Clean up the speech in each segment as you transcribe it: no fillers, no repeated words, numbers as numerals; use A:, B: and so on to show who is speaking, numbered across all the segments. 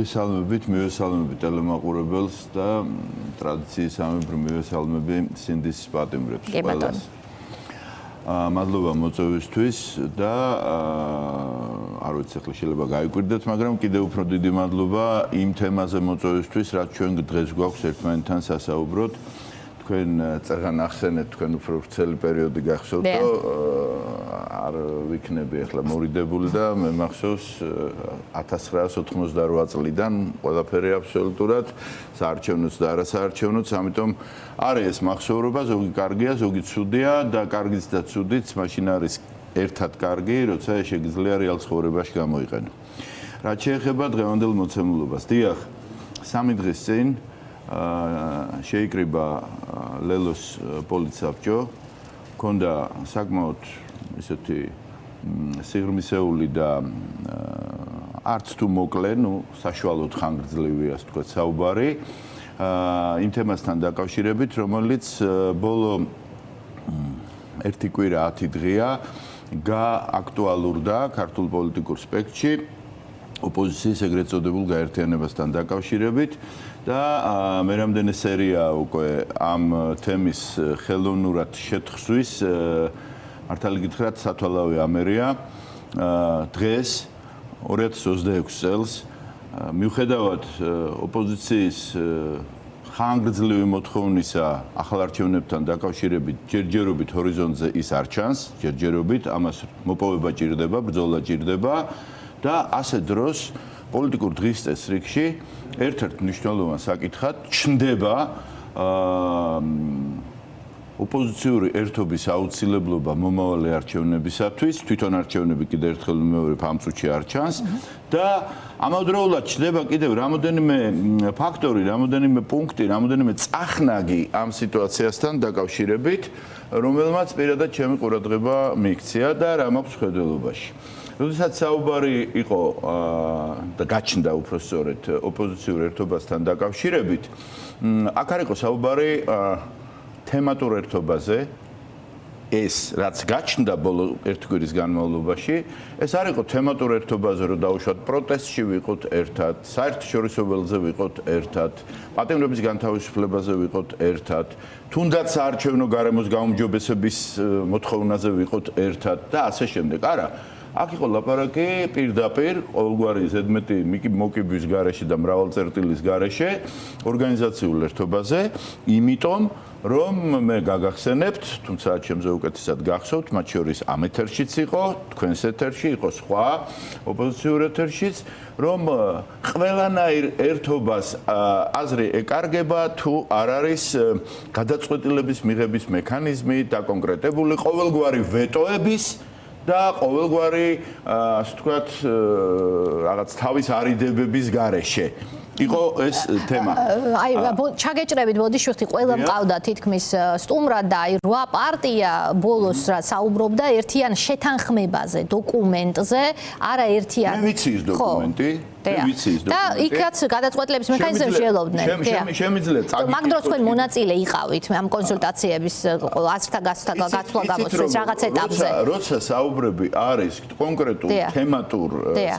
A: მივესალმებით ტელემაყურებელს და ტრადიციისამებრ მივესალმები სინდის პატიმრებს ყველას. მადლობა მოწვევისთვის და არ ვიცი ახლა შეიძლება გაიკვირდეთ, მაგრამ კიდევ უფრო დიდი მადლობა იმ თემაზე მოწვევისთვის, რაც ჩვენ დღეს გვაქვს ერთმანეთთან სასაუბროთ. თქვენ წაღან ახსენეთ, თქვენ უფრო ვრცელი პერიოდი გახსოვთ და არ ვიქნები ახლა მორიდებული და მე მახსოვს 1988 წლიდან ყველაფერი აბსოლუტურად საარჩევნოც და არასაარჩევნოც, ამიტომ არის ეს მახსოვრობა, ზოგი კარგია, ზოგი ცუდია და კარგიც და ცუდიც მაშინ არის ერთად კარგი, როცა შეგიძლია რეალ ცხოვრებაში გამოიყენო. რაც შეეხება დღევანდელ მოცემულობას, დიახ, 3 დღის წინ შეიკრიბა ლელოს პოლიცსაბჭო, ჰქონდა საკმაოდ ისეთი სიღრმისეული და არც თუ მოკლე, საშუალოდ ხანგრძლივი, ასე ვთქვათ, საუბარი იმ თემასთან დაკავშირებით, რომელიც ბოლო 1 კვირა 10 დღეა გააქტუალურდა ქართულ პოლიტიკურ სპექტრში ოპოზიციის ეგრეთ წოდებულ გაერთიანებასთან დაკავშირებით და მე რამდენი სერია უკვე ამ თემის ხელოვნურად შეთხსვის მართალი გითხრათ სათვალავი ამერია დღეს 2026 წელს მიუხედავად ოპოზიციის ხანგრძლივი მოთხოვნისა ახალ არჩევნებთან დაკავშირებით ჯერჯერობით ჰორიზონტზე ის არ ჩანს, ჯერჯერობით ამას მოპოვება ჭირდება, ბრძოლა ჭირდება და ასე დროს პოლიტიკურ დღის წესრიგში ერთ-ერთ მნიშვნელოვან საკითხად ჩნდება ოპოზიციური ერთობის აუცილებლობა მომავალი არჩევნებისათვის, თვითონ არჩევნები კიდევ ერთხელ მეორე ამ წუთში არ ჩანს და ამავდროულად ჩნდება კიდევ რამოდენიმე ფაქტორი, რამოდენიმე პუნქტი, რამოდენიმე წახნაგი ამ სიტუაციასთან დაკავშირებით, რომელმაც პირადად ჩემი ყურადღება მიიქცია და რა მაქვს ხედველობაში. როდესაც საუბარი იყო და გაჩნდა უფრო სწორედ ოპოზიციურ ერთობასთან დაკავშირებით, აქ არ იყო საუბარი თემატურ ერთობაზე, ეს რაც გაჩნდა ბოლო 1 კვირის განმავლობაში, ეს არ იყო თემატურ ერთობაზე, რომ დაუშვათ პროტესტში ვიყოთ ერთად, საერთაშორისო ველზე ვიყოთ ერთად, პატიმრების განთავისუფლებაზე ვიყოთ ერთად, თუნდაც საარჩევნო გარემოს გაუმჯობესების მოთხოვნაზე ვიყოთ ერთად და ასე შემდეგ. არა, აქ იყო ლაპარაკი პირდაპირ ყოველგვარი ზედმეტი მოკიბვის გარეშე და მრავალწერტილის გარეშე ორგანიზაციულ ერთობაზე, იმიტომ რომ მე გაგახსენებთ, თუმცა ჩემზე უკეთესად გახსოვთ, მათ შორის ამ ეთერშიც იყო, თქვენს ეთერში იყო სხვა ოპოზიციურ ეთერშიც, რომ ყველანაირ ერთობას აზრი ეკარგება თუ არ არის გადაწყვეტილების მიღების მექანიზმი დაკონკრეტებული ყოველგვარი ვეტოების და ყოველგვარი, ასე ვთქვათ, რაღაც თავის არიდებების გარეშე. იყო ეს თემა.
B: აი, ჩაგეჭრებით, ბოდიშვიხი, ყველა მყავდა თითქმის სტუმრად და აი 8 პარტია ბოლოს რა საუბრობდა ერთიან შეთანხმებაზე, დოკუმენტზე, არა ერთიან.
A: მე ვიცი ეს დოკუმენტი.
B: და იქაც გადაწყვეტილების მექანიზმს შეელოდნენ.
A: შემიძლია წაგიკითხოთ.
B: მაგ დროს თქვენ მონაწილე იყავით ამ კონსულტაციების აზრთა გაცვლა გამოსვლის რაღაც ეტაპზე.
A: როცა საუბრები არის კონკრეტულ თემატურ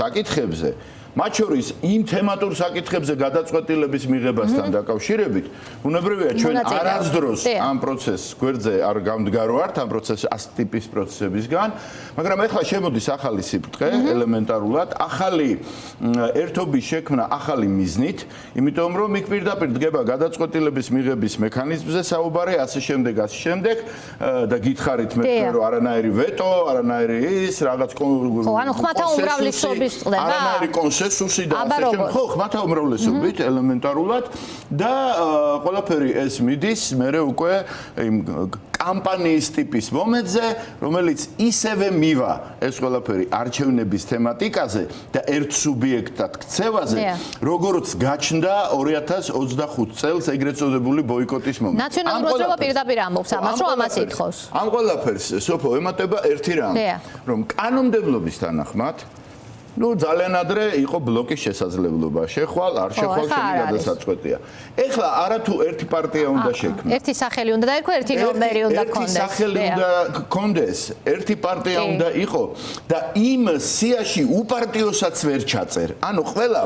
A: საკითხებზე, მათ შორის იმ თემატურ საკითხებზე გადაწყვეტილების მიღებასთან დაკავშირებით, უნებრივია ჩვენ არასდროს ამ პროცესს გვერდზე არ გამდგარვართ, ამ პროცესს ამ ტიპის პროცესებისგან, მაგრამ ეხლა შემოდის ახალი სიფრთხე, ელემენტარულად, ახალი ერთობის შექმნა ახალი მიზნით, იმიტომ რომ იქ პირდაპირ დგება გადაწყვეტილების მიღების მექანიზმზე საუბარი, ასე შემდეგ და გითხარით მე რომ არანაირი ვეტო, არანაირი ის რაღაც
B: ანუ ხმათა უმრავლესობის წდება.
A: არანაირი კონსენსუსი და ასე შემდეგ. ხო, ხმათა უმრავლესობით ელემენტარულად და ყველაფერი ეს მიდის მერე უკვე იმ კამპანიის ტიპის მომენტზე, რომელიც ისევე მივა ეს ყველაფერი არჩევნების თემატიკაზე და ერთ სუბიექტად ქცევაზე, როგორც გაჩნდა 2025 წელს ეგრეთ წოდებული ბოიკოტის მომენტი.
B: ნაციონალური მოძრაობა პირდაპირ ამბობს ამას, რომ ამას ითხოვს.
A: ამ ყველაფერს სოფო ემატება ერთი რამ, რომ კანონმდებლობის თანახმად ძალიან ადრე იყო ბლოკის შესაძლებლობა. შეხვალ, არ შეხვალ, შენი გადასაწყვეტია. ეხლა არათუ ერთი პარტია უნდა შექმნას.
B: ერთი სახელი უნდა დაერქვა, ერთი ნომერი უნდა ქონდეს.
A: ერთი სახელი უნდა ქონდეს, ერთი პარტია უნდა იყო და იმ სიაში უპარტიოსაც ვერ ჩაწერ. ანუ ყველა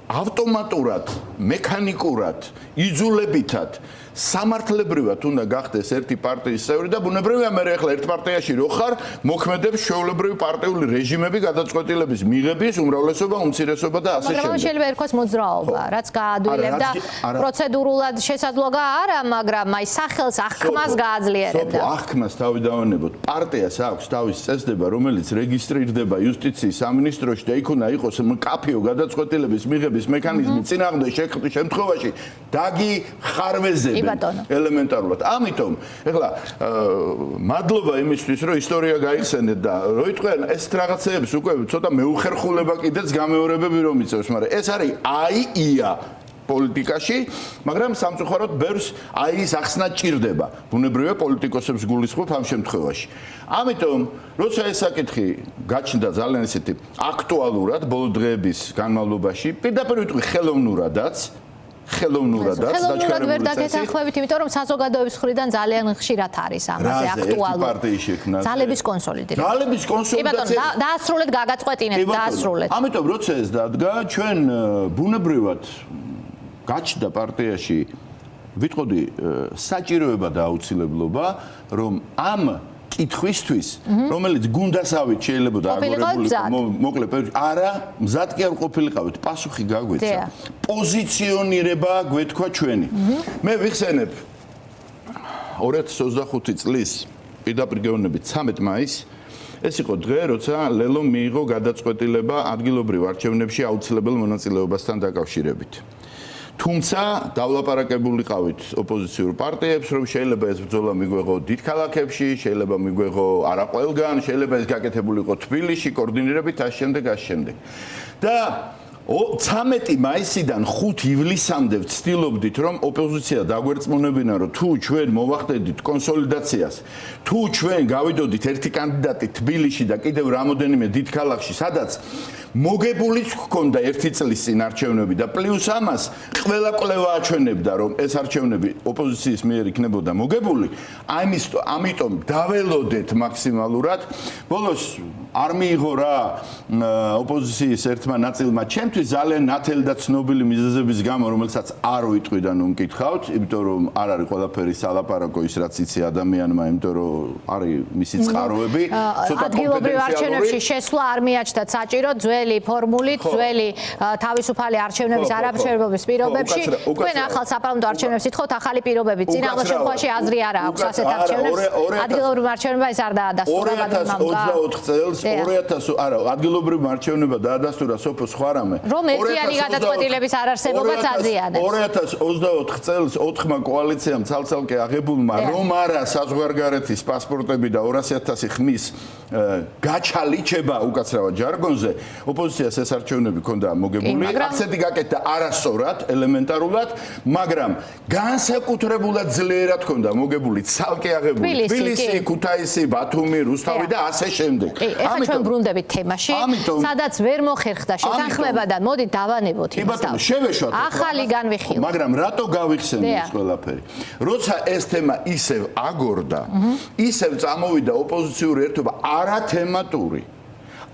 A: ავტომატურად, მექანიკურად, იძულებითად სამართლებრივად უნდა გახდეს ერთი პარტიის წევრი და ბუნებრივია მე ახლა ერთ პარტიაში რო ხარ, მოქმედებს ჩვეულებრივი პარტიული რეჟიმები გადაწყვეტილების მიღების უმრავლესობა, უმცირესობა და ასე შემდეგ.
B: მაგრამ შეიძლება ერქვას მოძრაობა, რაც გაადვილებდა პროცედურულად შესაძლოა არა, მაგრამ აი სახელს აღქმას გააძლიერებდა.
A: აღქმას თავი დავანებოთ. პარტიას აქვს თავის წესდება, რომელიც რეგისტრირდება იუსტიციის სამინისტროში და იქ უნდა იყოს მკაფიო გადაწყვეტილების მიღების მექანიზმი წინააღმდეგ შემთხვევაში დაგი ხარვეზები. ელემენტარულად. ამიტომ, ეხლა მადლობა იმისთვის, რომ ისტორია გაიხსენეთ და რო იტყვიან ეს რაღაცეებს უკვე ცოტა მეუხერხულება კიდეც გამეორებები რომ იწევს, მაგრამ ეს არის აია პოლიტიკაში, მაგრამ სამწუხაროდ ბევრს აის ახსნა ჭირდება. ბუნებრივია პოლიტიკოსებს გულისხმობ ამ შემთხვევაში. ამიტომ, როცა ეს საკითხი გაჩნდა ძალიან ისეთი აქტუალურად ბოლო დღეების განმავლობაში, პირდაპირ ვიტყვი ხელოვნურადაც
B: ხელოვნურად ვერ დაგეთანხმებით, იმიტომ რომ საზოგადოების მხრიდან ძალიან ხშირად არის ამაზე აქტუალური. ძალების კონსოლიდირება.
A: ძალების კონსოლიდაცია.
B: დაასრულეთ, გაგაწყვეტინეთ, დაასრულეთ.
A: ამიტომ როცა ეს დადგა, ჩვენ ბუნებრივად გაჩნდა პარტიაში ვიტყოდი საჭიროება და აუცილებლობა, რომ ამ კითხვისთვის, რომელიც გუნდასავით შეიძლება დააგორებულიყო, მოკლედ, არა, მზად კი არ ყოფილიყავით, პასუხი გაგვეცა. პოზიციონირება გვეთქვა ჩვენი. მე ვიხსენებ 2025 წლის პირდაპირ გეუბნებით 13 მაისს ეს იყო დღე, როცა ლელო მიიღო გადაწყვეტილება ადგილობრივ არჩევნებში აუცილებელ მონაწილეობასთან დაკავშირებით. თუმცა დავლაპარაკებულიყავით ოპოზიციურ პარტიებს, რომ შეიძლება ეს ბრძოლა მიგვეღო დიდ ქალაქებში, შეიძლება მიგვეღო არა ყველგან, შეიძლება ეს გაკეთებულიყო თბილისში, კოორდინირებით ამ შემდეგ. და 13 მაისიდან 5 ივლისამდე ვცდილობდით, რომ ოპოზიცია დაგვერწმუნებინა, რომ თუ ჩვენ მოვახდედით კონსოლიდაციას, თუ ჩვენ გავიდოდით ერთი კანდიდატი თბილისში და კიდევ რამოდენიმე დიდ ქალაქში, სადაც მოგებულიც გქონდა ერთი წლის წინ არჩევნები და პლუს ამას ყველა კვლევა აჩვენებდა, რომ ეს არჩევნები ოპოზიციის მიერ იქნებოდა მოგებული, ამიტომ დაველოდეთ მაქსიმალურად. ბოლოს არ მიიღო რა ოპოზიციის ერთმა ნაწილმა ჩემთვის ძალიან ნათელი და ცნობილი მიზეზების გამო, რომელსაც არ ვიტყვი და ნუ მკითხავთ, იმიტომ რომ არ არის ყველაფერი სალაპარაკო ის რაც იცი ადამიანმა, იმიტომ რომ არის მისი წყაროები,
B: ცოტა ადგილობრივ არჩევნებში შესვლა არ მიაჩნდათ საჭირო ძველი ფორმულით, ძველი თავისუფალი არჩევნების არაჩვენების პირობებში. თქვენ ახალ საპარლამენტო არჩევნებს ითხოვთ ახალი პირობები. წინააღმდეგ შემთხვევაში აზრი არ აქვს ასეთ არჩევნებს. ადგილობრივ არჩევნებმა ეს არ დაადასტურა.
A: 2024 წელს 2000 არა, ადგილობრივ არჩევნებმა დაადასტურა სოფო სხვარამე.
B: რომ ერთიანი გადაწყვეტილების არარსებობაც აზიანებს.
A: 2024 წელს 4-მა კოალიციამ ცალ-ცალკე აღებულმა რომ არა საზღვარგარეთის პასპორტები და 200.000 ხმის გაჩალიჩება უკაცრავად ჟარგონზე, ოპოზიციას ეს არჩევნები ჰქონდა მოგებული. აქცენტი გაკეთდა არასწორად, ელემენტარულად, მაგრამ განსაკუთრებულად ძლიერად ჰქონდა მოგებული ცალკე აღებული თბილისი, ქუთაისი, ბათუმი, რუსთავი და ასე შემდეგ.
B: ეხლა ჩვენ ბრუნდებით თემაში, სადაც ვერ მოხერხდა შეთანხმება და მოდით დავანებოთ იმას.
A: შევეშვათ.
B: ახალი განვიხილოთ.
A: მაგრამ რატო გავიხსენე ეს ყველაფერი? როცა ეს თემა ისევ აგორდა, ისევ წამოვიდა ოპოზიციური ერთობა არათემატური.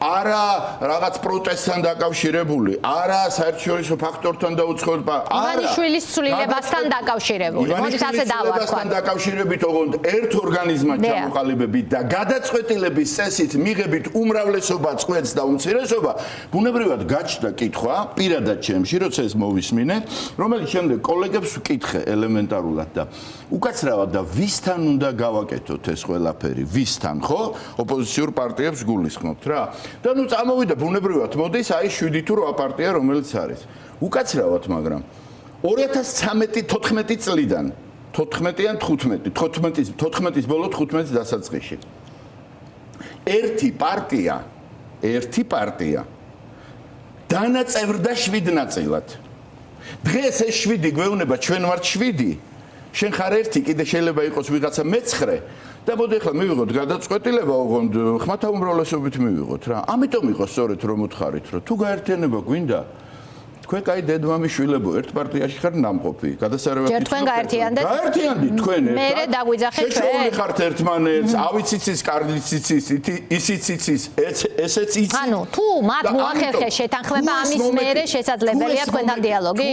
A: არა რაღაც პროტესტთან დაკავშირებული, არა საერთაშორისო ფაქტორთან დაუწყება, არა
B: ივანიშვილის ცვლილებასთან დაკავშირებული. მოდით ასე დავარქვათ.
A: დაკავშირებით ოღონდ ერთ ორგანიზმად ჩამოყალიბებით და გადაწყვეტილების წესით მიღებით უმრავლესობა წყვეტს და უმცირესობა, ბუნებრივად გაჩნდა კითხვა პირადად ჩემში, როცა ეს მოვისმინე, რომელიც შემდეგ კოლეგებს ვკითხე ელემენტარულად და უკაცრავად და ვისთან უნდა გავაკეთოთ ეს ყველაფერი, ვისთან, ხო? ოპოზიციურ პარტიებს გულისხმობთ რა. და ნუ წამოვიდა ბუნებრივად მოდის აი 7 თუ 8 პარტია რომელიც არის. უკაცრავად, მაგრამ 2013-14 წლიდან 14-ან 14-ის ბოლო 15-ის დასაწყისში ერთი პარტია დანაწევრდა 7 ნაწილად. დღეს ეს 7 გვეუბნება ჩვენ ვართ 7. შენ ხარ ერთი, კიდე შეიძლება იყოს ვიღაცა მე-9 და მოდი ახლა მივიღოთ გადაწყვეტილება, ოღონდ ხმათა უმრავლესობით მივიღოთ რა. ამიტომ იყო სწორედ რომ უთხარით, რომ თუ გაერთიანება გვინდა, თქვენ კაი დედმამიშვილებო ერთ პარტიაში ხარ ნამყოფი. გადასარევად
B: ჯერ თქვენ გაერთიანდეთ?
A: გაერთიანდით თქვენ ერთად.
B: მერე დაგვიძახეთ ჩვენ.
A: შეშოული ხართ ერთმანეთს, ავიციც ის, კარგიც იცის, ისიც იცის, ესეც იცის.
B: ანუ თუ მათ მოახერხეს შეთანხმება ამის მერე შესაძლებელია თქვენთან დიალოგი?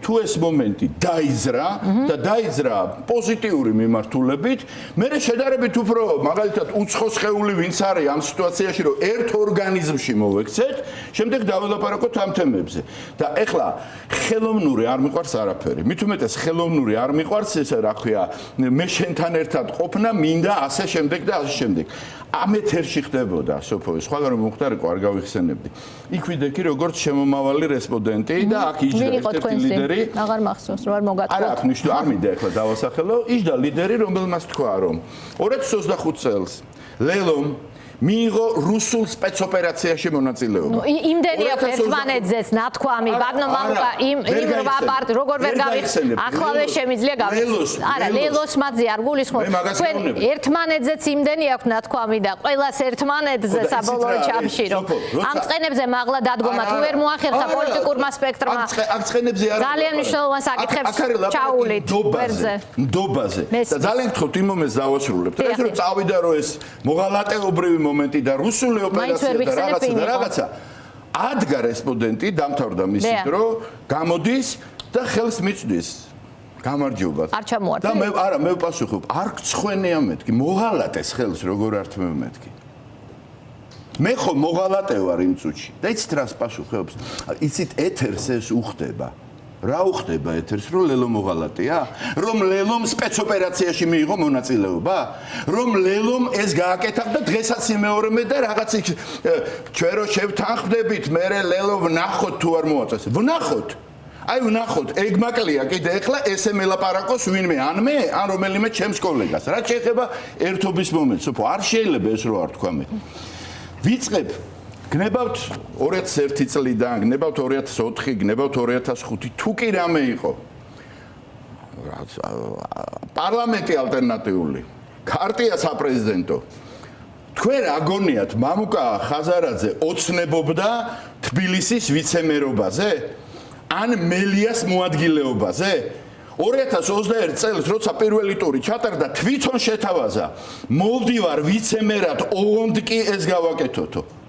A: თუ ეს მომენტი დაიზრა და დაიზრა პოზიტიური მიმართულებით, მერე შედარებით უფრო მაგალითად უცხო სხეული ვინც არის ამ სიტუაციაში რომ ერთ ორგანიზმში მოვექცეთ, შემდეგ დაველაპარაკოთ ამ თემებზე. და ეხლა ხელოვნური არ მიყვარს არაფერი. მით უმეტეს ხელოვნური არ მიყვარს ესე რა ქვია, მე შენთან ერთად ყოფნა მინდა ასე შემდეგ და ასე შემდეგ. ამ ეთერში ხდებოდა სოფო, სხვაგან მომხდარიყო არ გავიხსენებდი. იქ ვიდექი როგორც შემომავალი რესპონდენტი და აქ იჯდა ერთ-ერთი ლიდერი.
B: აღარ მახსოვს რომ არ მოგატყუოთ.
A: არა, აქ ნიშნავს არ მინდა ეხლა დავასახელო, იჯდა ლიდერი რომელმაც თქვა რომ 2025 წელს ლელომ მიიღო რუსულ სპეცოპერაციაში მონაწილეობა.
B: იმდენი აქვს ერთმანეთზეც ნათქვამი, ბატონო მამუკა, იმ რვა პარტ როგორ ვერ გავიხსენებ. ახლავე შემიძლია გავიხსენოთ. არა, ლელოს მაძე არ გულისხმობ. თქვენ ერთმანეთზეც იმდენი აქვს ნათქვამი და ყველას ერთმანეთზე საბოლოო ჩამში რომ ამ წყენებზე მაღლა დადგომა თუ ვერ მოახერხა პოლიტიკურმა სპექტრმა.
A: აქ წყენებზე არა.
B: ძალიან მნიშვნელოვან საკითხებს ჩაულით ვერძე.
A: ნდობაზე. და ძალიან გთხოვთ იმ მომენტს დავასრულებთ. ეს რომ წავიდა რომ ეს მოღალატეობრივი მომენტი და რუსული ოპერაცია და რაღაცა ადგა რესპონდენტი დამთავრდა მისი დრო გამოდის და ხელს მიწვდის გამარჯობა
B: არ ჩამოარდა
A: და მე არა მე ვპასუხობ არ გცხვენია მეთქი მოღალატეს ხელს როგორ არ თმევ მეთქი მე ხო მოღალატე ვარ იმ წუთში და იცით რას პასუხობს იცით ეთერს ეს უხდება რა უხდება ეთერს რომ ლელო მოღალატეა რომ ლელომ სპეცოპერაციაში მიიღო მონაწილეობა რომ ლელომ ეს გააკეთა და დღესაც იმეორებდა და რაღაც ჩვენ რო შევთანხმდებით მე ლელო ვნახოთ თუ არ მოაწეს ვნახოთ აი ვნახოთ ეგ მაკლია კიდე ეხლა ესე მელაპარაკოს ვინმე ან მე ან რომელიმე ჩემს კოლეგას რა შეეხება ერთობის მომენტს უფრო არ შეიძლება ეს რო არ თქვა მე ვიწყებ გნებავთ 2001 წლიდან, გნებავთ 2004, გნებავთ 2005, თუ კი რამე იყო. პარლამენტი ალტერნატიული, ქარტია საპრეზიდენტო. თქვენ აგონიათ მამუკა ხაზარაძე ოცნებობდა თბილისის ვიცემერობაზე? ან მელიას მოადგილეობაზე? 2021 წელს როცა პირველი ტური ჩატარდა თვითონ შეთავაზა მოვდივარ ვიცემერად ოღონდ კი ეს გავაკეთოთო.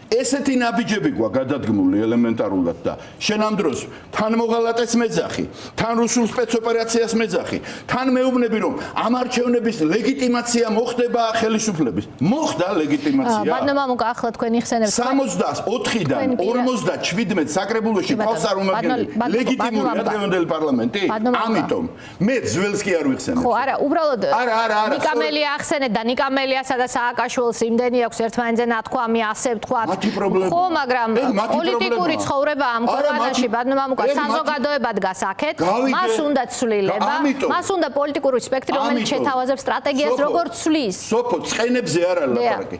A: ესეთი ნაბიჯები გვა გადადგმული ელემენტარულად და შენ ამ დროს თან მოღალატეს მეძახი, თან რუსულ სპეცოპერაციას მეძახი, თან მეუბნები რომ ამ არჩევნების ლეგიტიმაცია მოხდება ხელისუფლების. მოხდა ლეგიტიმაცია.
B: ბატონო მამუკა, ახლა თქვენ იხსენებთ
A: 64-დან 57 საკრებულოში ყავს არ უმადგენელი ლეგიტიმური ადრევანდელი პარლამენტი. ამიტომ მე ძველს კი არ ვიხსენებ.
B: ხო, არა, უბრალოდ
A: არა.
B: ნიკამელია ახსენეთ და ნიკამელიასა და სააკაშვილს იმდენი აქვს ერთმანეთზე ნათქვამი, ასე ვთქვათ. ხო, მაგრამ პოლიტიკური ცხოვრება ამ ქვეყანაში ბატონო მამუკა საზოგადოება დგას აქეთ, მას უნდა ცვლილება, მას უნდა პოლიტიკური სპექტრი, რომელიც შეთავაზებს სტრატეგიას, როგორც ცვლის.
A: სოფო, წყენებზე არ არის ლაპარაკი.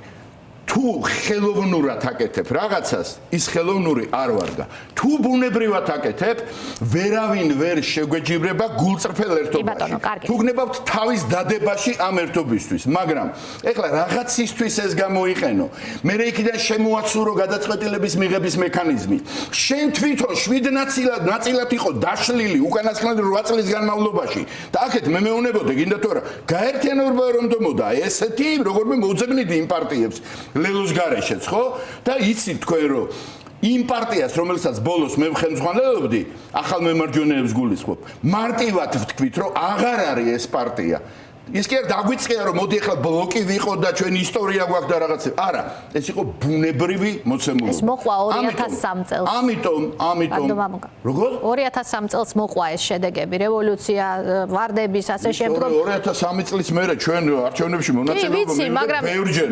A: თუ ხელოვნურად აკეთებ რაღაცას, ის ხელოვნური არ ვარგა. თუ ბუნებრივად აკეთებ, ვერავინ ვერ შეგვეჯიბრება გულწრფელ ერთობაში. თუ გნებავთ თავის დადებაში ამ ერთობისთვის, მაგრამ ეხლა რაღაცისთვის ეს გამოიყენო. მე იქიდან შემოაცურო გადაწყვეტილების მიღების მექანიზმი. შენ თვითონ 7 ნაწილად იყო დაშლილი უკანასკნელი 8 წლის განმავლობაში. და აქეთ მე მეუნებოდი, გინდა თუ არა, გაერთიანება რომ დომოდა ესეთი, როგორმე მოუძებნიდი იმ პარტიებს. ლელოს გარეშეც ხო და იცით თქვენ რომ იმ პარტიას რომელსაც ბოლოს მე ხელმძღვანელობდი ახალ მემარჯვენეებს გულისხმობ მარტივად ვთქვით რომ აღარ არის ეს პარტია ის კი არ დაგვიწყია რომ მოდი ახლა ბლოკი ვიყო და ჩვენ ისტორია გვაქვს და რაღაცა არა ეს იყო ბუნებრივი მოცემულობა
B: ეს მოყვა 2003 წელს
A: ამიტომ როგორ
B: 2003 წელს მოყვა ეს შედეგები რევოლუცია ვარდების ასე შემდგომ
A: 2003 წლის მერე ჩვენ არჩევნებში მონაწილეობა ბევრჯერ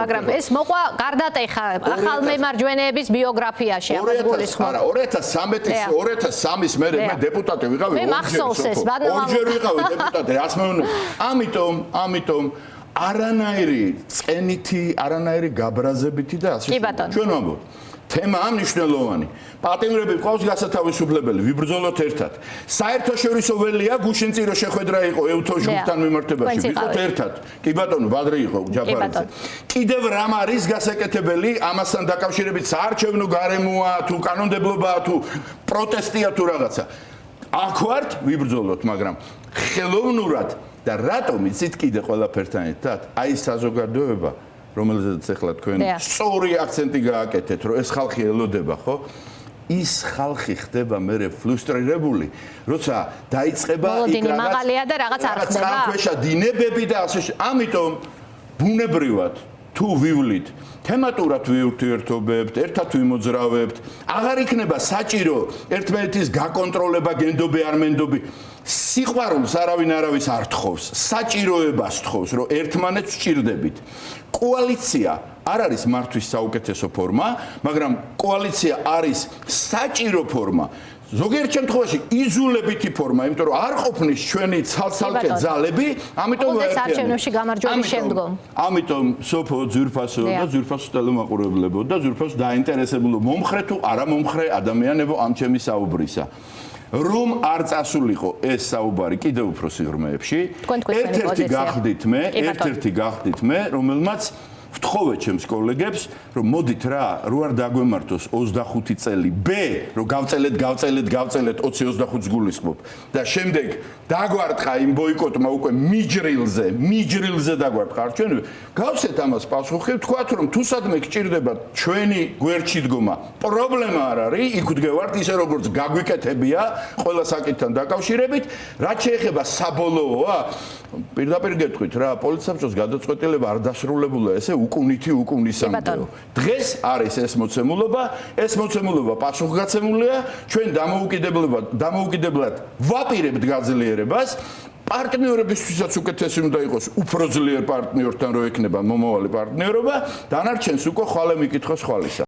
B: მაგრამ ეს მოყვა გარდატეხა ახალ მემარჯვენეების ბიოგრაფიაში ამას გულისხმობ
A: არა 2003-ის მერე მე დეპუტატი ვიყავი
B: მე მახსოვს ეს ბატონო
A: ორჯერ ვიყავი დეპუტატი რას მეუბნები ამიტომ არანაირი წყენითი, არანაირი გაბრაზებითი და ასე
B: კი ბატონო.
A: ჩვენ ვამბობთ. თემაა მნიშვნელოვანი. პატიმრები ყავს გასათავისუფლებელი, ვიბრძოლოთ ერთად. საერთაშორისო ველია გუშინ წირო შეხვედრა იყო ევთოშგულთან მიმართებაში. ვიყოთ ერთად. კი ბატონო, ბადრი იყო ჯაფარიძე. კიდევ რამ არის გასაკეთებელი ამასთან დაკავშირებით საარჩევნო გარემოა თუ კანონმდებლობაა თუ პროტესტია თუ რაღაცა. აქ ვართ, ვიბრძოლოთ, მაგრამ ხელოვნურად და რატომ იცით კიდე ყველაფერთან ერთად? აი საზოგადოება რომელზეც ახლა თქვენ სწორი აქცენტი გააკეთეთ, რომ ეს ხალხი ელოდება, ხო? ის ხალხი ხდება მერე ფლუსტრირებული, როცა დაიწყება
B: იქ მაღალია და რაღაც არ ხდება.
A: წყალქვეშა დინებები და ასე ამიტომ ბუნებრივად თუ ვივლით თემატურად ვიურთიერთობებთ, ერთად ვიმოძრავებთ, აღარ იქნება საჭირო ერთმანეთის გაკონტროლება, გენდობი არ მენდობი. სიყვარულს არავის არ თხოვს, საჭიროებას თხოვს, რომ ერთმანეთს ვჭირდებით. კოალიცია არ არის მართვის საუკეთესო ფორმა, მაგრამ კოალიცია არის საჭირო ფორმა. ზოგიერთ შემთხვევაში იზოლებითი ფორმა, იმიტომ რომ არ ყოფნის ჩვენი ცალ-ცალკე ძალები, ამიტომ
B: საარჩევნებში გამარჯვების შემდგომ.
A: ამიტომ სოფო ძვირფასო და ძვირფასო ტელემაყურებლებო და ძვირფასო დაინტერესებულო მომხრე თუ არა მომხრე ადამიანებო ამ ჩემი საუბრისა. რომ არ წასულიყო ეს საუბარი კიდევ უფრო სიღრმეებში, ერთ-ერთი გახდით მე, რომელმაც ვთხოვე ჩემს კოლეგებს, რომ მოდით რა, რო არ დაგვემართოს 25 წელი, რომ გავწელეთ 20-25 გულისხმობ და შემდეგ დაგვარტყა იმ ბოიკოტმა უკვე მიჯრილზე დაგვარტყა არჩევნები, გავსეთ ამას პასუხი, ვთქვათ, რომ თუ სადმე გჭირდება ჩვენი გვერდში დგომა, პრობლემა არ არის, იქ ვდგევართ ისე როგორც გაგვიკეთებია ყველა საკითხთან დაკავშირებით, რაც შეეხება საბოლოოა, პირდაპირ გეტყვით რა, პოლიციასაბჭოს გადაწყვეტილება არ დასრულებულა, ესე უკუნითი-უკუნისამდეო. დღეს არის ეს მოცემულობა პასუხგაცემულია, ჩვენ დამოუკიდებლად ვაპირებთ გაძლიერებას. პარტნიორებისთვისაც უკეთესი უნდა იყოს უფრო ძლიერ პარტნიორთან რო ექნება მომავალი პარტნიორობა, დანარჩენს უკვე ხვალე მიკითხოს ხვალისა.